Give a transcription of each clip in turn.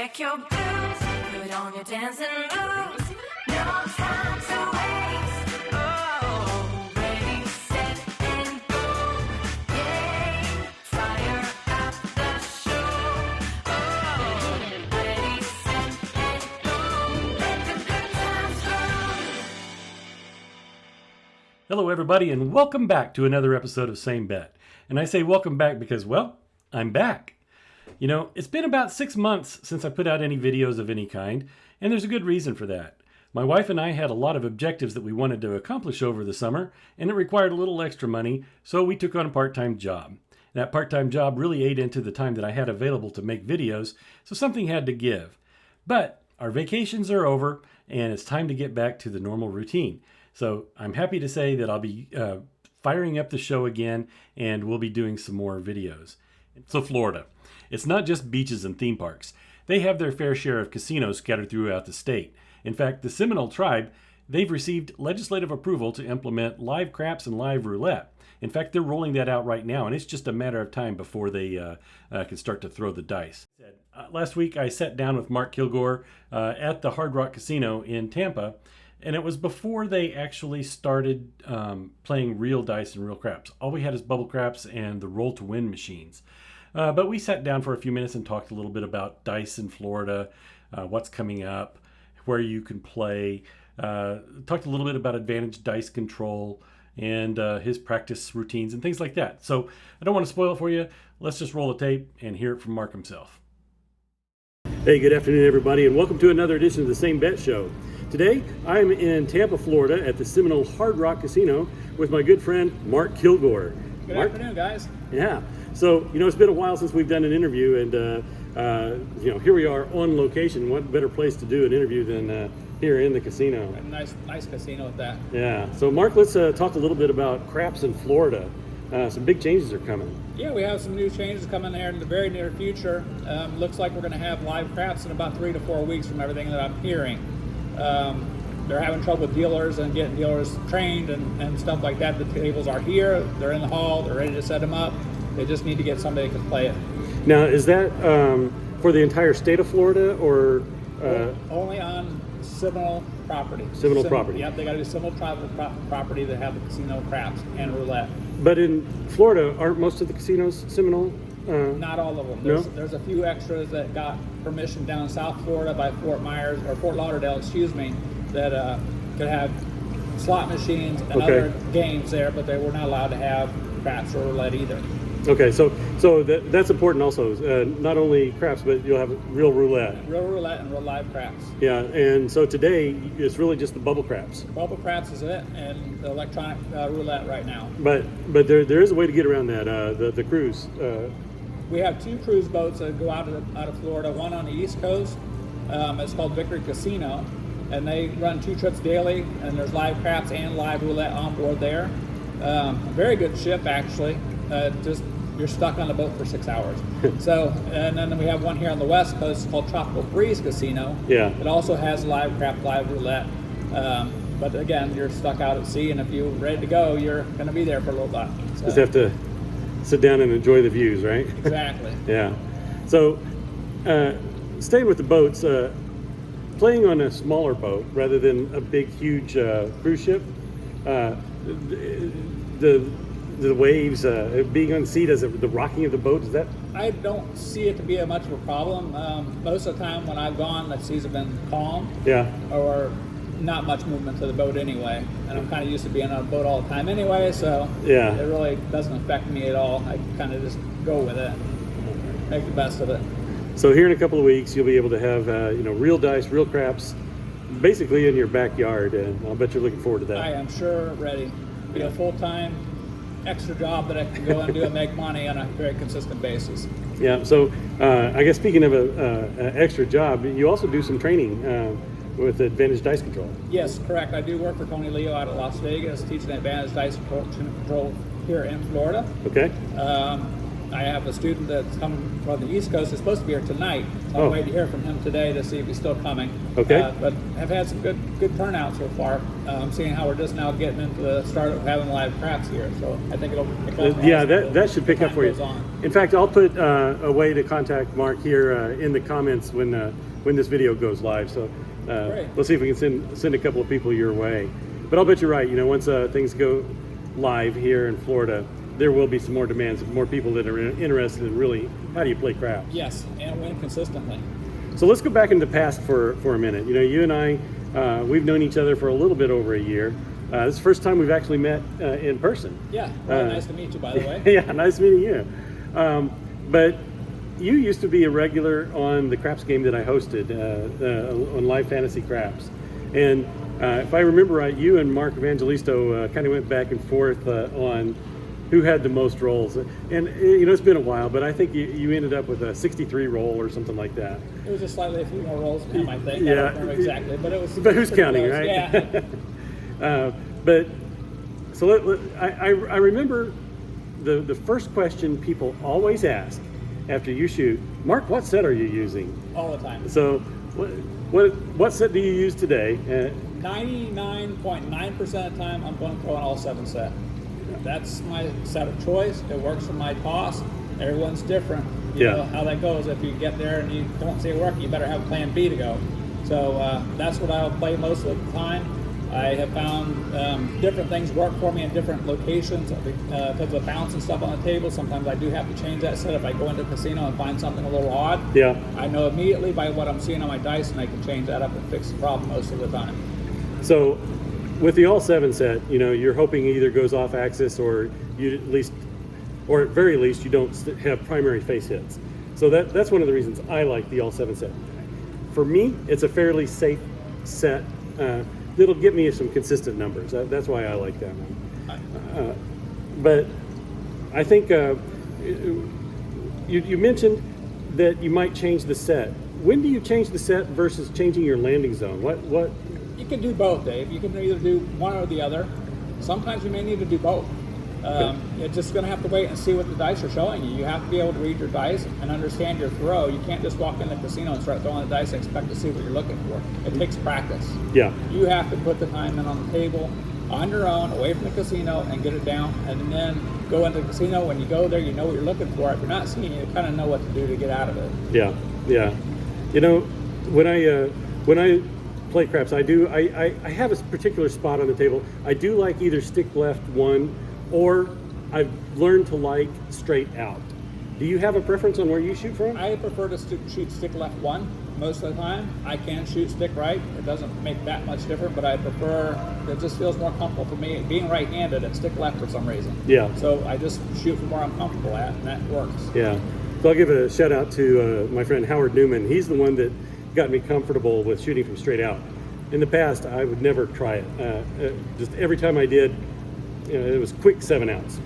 Shake your blues, put on your dancing moves. No time to waste. Oh, ready, set, and go. Yay, fire up the show. Oh, ready, set, and go. Let the good times roll. Hello everybody and welcome back to another episode of Same Bet. And I say welcome back because, well, I'm back. You know, it's been about 6 months since I put out any videos of any kind, and there's a good reason for that. My wife and I had a lot of objectives that we wanted to accomplish over the summer, and it required a little extra money, so we took on a part-time job. That part-time job really ate into the time that I had available to make videos, so something had to give. But our vacations are over, and it's time to get back to the normal routine. So I'm happy to say that I'll be firing up the show again, and we'll be doing some more videos. So Florida. It's not just beaches and theme parks. They have their fair share of casinos scattered throughout the state. In fact, the Seminole tribe, they've received legislative approval to implement live craps and live roulette. In fact, they're rolling that out right now, and it's just a matter of time before they can start to throw the dice. Last week, I sat down with Mark Kilgore at the Hard Rock Casino in Tampa, and it was before they actually started playing real dice and real craps. All we had is bubble craps and the roll-to-win machines. But we sat down for a few minutes and talked a little bit about dice in Florida, what's coming up, where you can play. Talked a little bit about advantage dice control and his practice routines and things like that. So I don't want to spoil it for you. Let's just roll the tape and hear it from Mark himself. Hey, good afternoon, everybody, and welcome to another edition of the Same Bet Show. Today, I'm in Tampa, Florida at the Seminole Hard Rock Casino with my good friend, Mark Kilgore. Good Mark? afternoon, guys. Yeah. So, you know, it's been a while since we've done an interview, and, here we are on location. What better place to do an interview than here in the casino? A nice casino with that. Yeah. So, Mark, let's talk a little bit about craps in Florida. Some big changes are coming. Yeah, we have some new changes coming there in the very near future. Looks like we're going to have live craps in about 3 to 4 weeks from everything that I'm hearing. They're having trouble with dealers and getting dealers trained and stuff like that. The tables are here. They're in the hall. They're ready to set them up. They just need to get somebody that can play it. Now, is that for the entire state of Florida or? Only on Seminole property. Seminole property. Yep, they got to be Seminole property that have the casino craps and roulette. But in Florida, aren't most of the casinos Seminole? Not all of them. There's a few extras that got permission down in South Florida by Fort Lauderdale, that could have slot machines and other games there, but they were not allowed to have craps or roulette either. Okay, so that's important also. Not only craps, but you'll have real roulette. Real roulette and real live craps. Yeah, and so today it's really just the bubble craps. Bubble craps is it, and the electronic roulette right now. But there is a way to get around that. The cruise. We have 2 cruise boats that go out of Florida. One on the East Coast. It's called Victory Casino, and they run 2 trips daily. And there's live craps and live roulette on board there. Very good ship, actually. Just you're stuck on the boat for 6 hours. So, and then we have one here on the West Coast called Tropical Breeze Casino. Yeah. It also has live crap, live roulette. But again, you're stuck out at sea, and if you're ready to go, you're going to be there for a little while. So. Just have to sit down and enjoy the views, right? Exactly. Yeah. So, staying with the boats, playing on a smaller boat rather than a big, huge cruise ship, the waves, being on the sea, the rocking of the boat, is that? I don't see it to be much of a problem. Most of the time when I've gone, the seas have been calm. Yeah. Or not much movement to the boat anyway. And I'm kind of used to being on a boat all the time anyway, so yeah, it really doesn't affect me at all. I kind of just go with it, make the best of it. So here in a couple of weeks, you'll be able to have real dice, real craps, basically in your backyard, and I'll bet you're looking forward to that. I am sure ready. Be a full-time extra job that I can go and do and make money on a very consistent basis. Yeah. So I guess speaking of an extra job, you also do some training with Advantage Dice Control. Yes, correct. I do work for Tony Leo out of Las Vegas, teaching Advantage Dice Control here in Florida. Okay. I have a student that's coming from the East Coast. Is supposed to be here tonight. So Oh. I'm waiting to hear from him today to see if he's still coming. Okay. But have had some good turnout so far. I'm seeing how we're just now getting into the start of having live craps here. So I think it'll pick up. Yeah, as that should pick time up for you. goes on. In fact, I'll put a way to contact Mark here in the comments when this video goes live. So Great. let's see if we can send a couple of people your way. But I'll bet you're right. Once things go live here in Florida, there will be some more demands, more people that are interested in really how do you play craps. Yes, and win consistently. So let's go back in the past for a minute. You and I, we've known each other for a little bit over a year. This is the first time we've actually met in person. Yeah, really nice to meet you, by the way. Yeah, nice meeting you. But you used to be a regular on the craps game that I hosted on Live Fantasy Craps. And if I remember right, you and Mark Evangelisto kind of went back and forth on who had the most rolls. And it's been a while, but I think you ended up with a 63 roll or something like that. It was just slightly a few more rolls than him, I think. Yeah. I don't remember exactly, but it was. But who's pretty counting, close. right? Yeah. But so I remember the first question people always ask after you shoot, Mark, what set are you using? All the time. So what set do you use today? 99.9% of the time, I'm going to throw an all 7 set. That's my set of choice. It works for my toss. Everyone's different. You Yeah. know how that goes. If you get there and you don't see it working, you better have plan B to go. So that's what I'll play most of the time. I have found different things work for me in different locations because of the bounce and stuff on the table. Sometimes I do have to change that set if I go into a casino and find something a little odd. Yeah. I know immediately by what I'm seeing on my dice, and I can change that up and fix the problem most of the time. So with the all 7 set, you're hoping it either goes off axis or you at least, or at very least, you don't have primary face hits. So that's one of the reasons I like the all 7 set. For me, it's a fairly safe set. It'll get me some consistent numbers. That's why I like that one. But I think you mentioned that you might change the set. When do you change the set versus changing your landing zone? What? You can do both, Dave. You can either do one or the other. Sometimes you may need to do both. You're just going to have to wait and see what the dice are showing you. You have to be able to read your dice and understand your throw. You can't just walk in the casino and start throwing the dice and expect to see what you're looking for. It takes practice. Yeah. You have to put the time in on the table on your own, away from the casino, and get it down. And then go into the casino. When you go there, you know what you're looking for. If you're not seeing it, you kind of know what to do to get out of it. Yeah. When I play craps, I have a particular spot on the table. I do like either stick left 1, or I've learned to like straight out. Do you have a preference on where you shoot from? I prefer to shoot stick left 1 most of the time. I can shoot stick right. It doesn't make that much difference, but I prefer, it just feels more comfortable for me. Being right-handed, at stick left for some reason. Yeah. So I just shoot from where I'm comfortable at, and that works. Yeah. So I'll give a shout out to my friend Howard Newman. He's the one that got me comfortable with shooting from straight out. In the past, I would never try it. Just every time I did, it was quick 7 outs.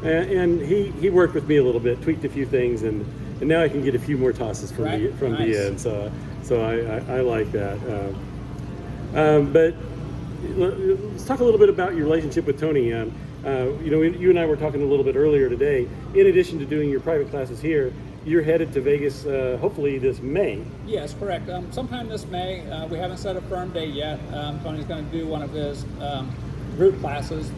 And he worked with me a little bit, tweaked a few things, and now I can get a few more tosses from Right. the Nice. end. So I like that. But let's talk a little bit about your relationship with Tony. You and I were talking a little bit earlier today. In addition to doing your private classes here, you're headed to Vegas hopefully this May. Yes, correct. Sometime this May. We haven't set a firm date yet. Tony's going to do one of his group classes,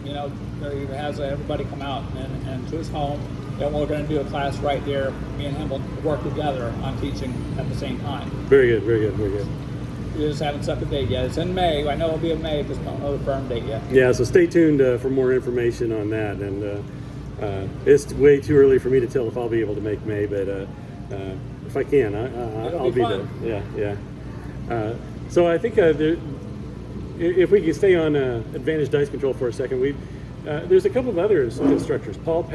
where he has everybody come out and to his home. And we're going to do a class right there. Me and him will work together on teaching at the same time. Very good, very good, very good. We just haven't set the date yet. It's in May. I know it'll be in May, just don't know the firm date yet. Yeah, so stay tuned for more information on that. And it's way too early for me to tell if I'll be able to make May, but if I can, I'll be fun. there. Yeah. So I think if we can stay on Advantage Dice Control for a second, there's a couple of other instructors, Pauly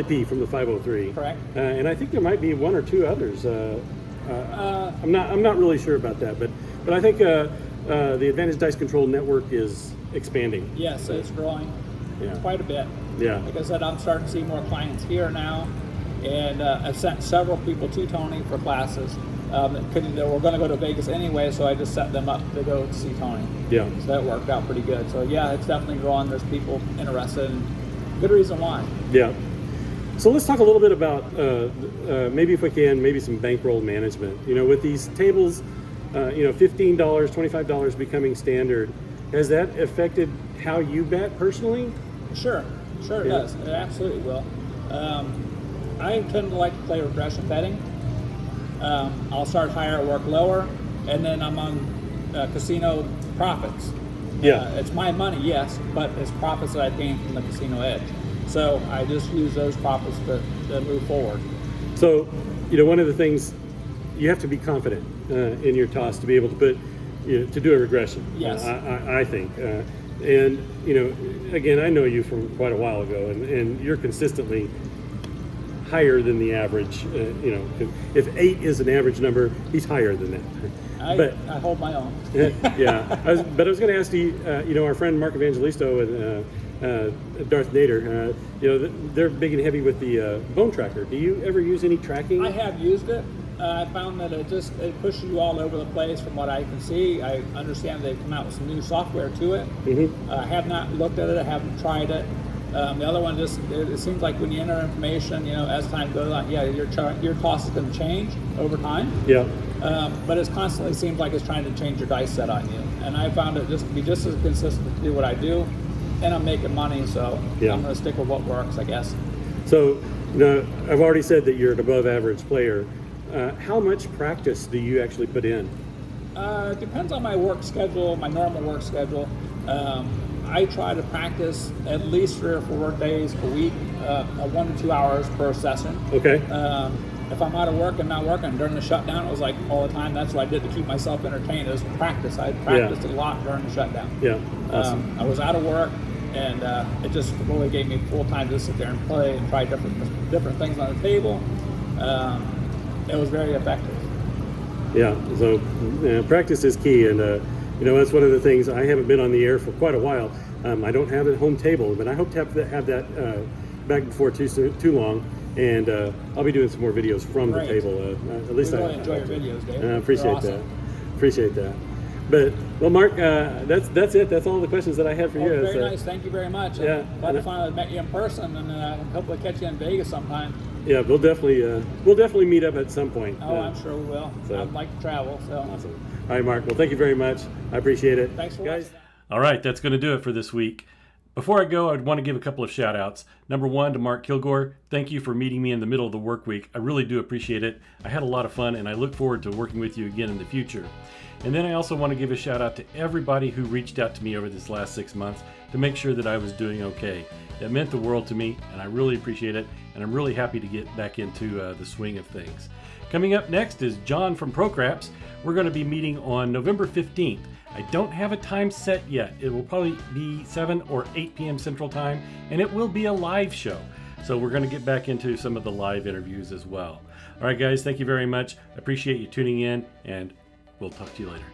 P from the 503. Correct. And I think there might be 1 or 2 others. I'm not really sure about that, but I think the Advantage Dice Control network is expanding. Yes, it's growing Yeah. quite a bit. Yeah. Like I said, I'm starting to see more clients here now, and I've sent several people to Tony for classes. They were going to go to Vegas anyway, so I just set them up to go see Tony. Yeah. So that worked out pretty good. So yeah, it's definitely growing. There's people interested, and good reason why. Yeah. So let's talk a little bit about maybe if we can, maybe some bankroll management. You know, with these tables, $15, $25 becoming standard, has that affected how you bet personally? Sure it does. It absolutely will. I tend to like to play regression betting. I'll start higher, work lower, and then I'm on casino profits. Yeah. It's my money, yes, but it's profits that I gain from the casino edge. So I just use those profits to move forward. So, one of the things, you have to be confident in your toss to be able to put, to do a regression. Yes. I think. And, again, I know you from quite a while ago, and you're consistently higher than the average. If 8 is an average number, he's higher than that. I hold my own. Yeah. I was going to ask you, our friend Mark Evangelisto and Darth Nader, they're big and heavy with the bone tracker. Do you ever use any tracking? I have used it. I found that it pushes you all over the place from what I can see. I understand they've come out with some new software to it. Mm-hmm. I have not looked at it. I haven't tried it. The other one it seems like when you enter information, as time goes on, your toss is going to change over time. Yeah. But it constantly seems like it's trying to change your dice set on you. And I found it just to be just as consistent to do what I do, and I'm making money, so Yeah. I'm going to stick with what works, I guess. So, I've already said that you're an above average player. How much practice do you actually put in? It depends on my work schedule, my normal work schedule. I try to practice at least 3 or 4 days a week, 1 to 2 hours per session. Okay. If I'm out of work and not working during the shutdown, it was like all the time. That's what I did to keep myself entertained, is practice. I practiced a lot during the shutdown. Yeah. Awesome. I was out of work, and it just really gave me full time to sit there and play and try different things on the table. It was very effective. Yeah. So practice is key, and that's one of the things. I haven't been on the air for quite a while. I don't have a home table, but I hope to have that back before too long. And I'll be doing some more videos from Great. the table. At least We really I enjoy your videos, Dave. I appreciate They're awesome. that. Appreciate that. But well, Mark, that's it. That's all the questions that I had for you. Very nice. Thank you very much. Yeah. Glad to finally met you in person, and hopefully catch you in Vegas sometime. Yeah, we'll definitely meet up at some point. Oh, I'm sure we will. so- I'd like to travel. So Awesome. All right, Mark. Well, thank you very much. I appreciate it. thanks for guys. watching. All right, that's going to do it for this week. Before I go, I'd want to give a couple of shout outs. Number one, to Mark Kilgore. Thank you for meeting me in the middle of the work week. I really do appreciate it. I had a lot of fun, and I look forward to working with you again in the future. And then I also want to give a shout out to everybody who reached out to me over this last 6 months to make sure that I was doing okay. That meant the world to me, and I really appreciate it, and I'm really happy to get back into the swing of things. Coming up next is John from ProCraps. We're going to be meeting on November 15th. I don't have a time set yet. It will probably be 7 or 8 p.m. Central Time, and it will be a live show. So we're going to get back into some of the live interviews as well. All right, guys, thank you very much. I appreciate you tuning in, and we'll talk to you later.